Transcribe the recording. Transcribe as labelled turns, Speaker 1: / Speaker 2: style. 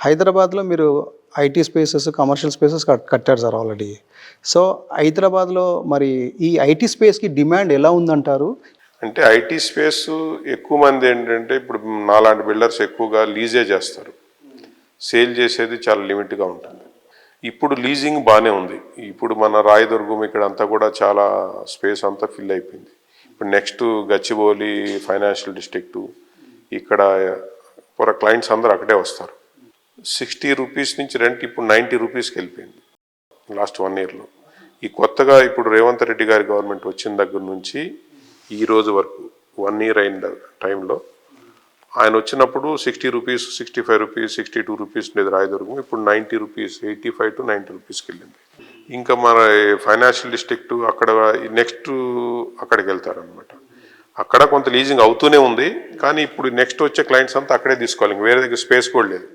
Speaker 1: హైదరాబాద్లో మీరు IT spaces, commercial spaces కట్టారు సార్ ఆల్రెడీ. సో, హైదరాబాద్లో మరి ఈ ఐటీ స్పేస్‌కి డిమాండ్ ఎలా ఉందంటారు?
Speaker 2: అంటే ఐటీ స్పేస్ ఎక్కువ మంది ఏంటంటే ఇప్పుడు నాలాంటి బిల్డర్స్ ఎక్కువగా లీజే చేస్తారు. సేల్ చేసేది చాలా లిమిట్గా ఉంటుంది. ఇప్పుడు లీజింగ్ బాగానే ఉంది. ఇప్పుడు మన రాయదుర్గం ఇక్కడ అంతా కూడా చాలా స్పేస్ అంతా ఫిల్ అయిపోయింది. ఇప్పుడు నెక్స్ట్ గచ్చిబౌలి ఫైనాన్షియల్ డిస్ట్రిక్టు ఇక్కడ క్లయింట్స్ అందరూ అక్కడే వస్తారు. 60 రూపీస్ నుంచి రెంట్ ఇప్పుడు 90 రూపీస్కి వెళ్ళిపోయింది లాస్ట్ 1 ఇయర్లో. ఈ కొత్తగా ఇప్పుడు రేవంత్ రెడ్డి గారి గవర్నమెంట్ వచ్చిన దగ్గర నుంచి ఈ రోజు వరకు 1 ఇయర్ అయిన టైంలో ఆయన వచ్చినప్పుడు 60 రూపీస్, 65 రూపీస్, 62 రూపీస్ ఉండేది రాయదుర్గం. ఇప్పుడు 90 రూపీస్, 85 to 90 రూపీస్కి వెళ్ళింది. ఇంకా మన ఫైనాన్షియల్ డిస్ట్రిక్ట్ అక్కడ నెక్స్ట్ అక్కడికి వెళ్తారనమాట. అక్కడ కొంత లీజింగ్ అవుతూనే ఉంది, కానీ ఇప్పుడు నెక్స్ట్ వచ్చే క్లయింట్స్ అంతా అక్కడే తీసుకోవాలి, వేరే దగ్గర స్పేస్ కూడా లేదు.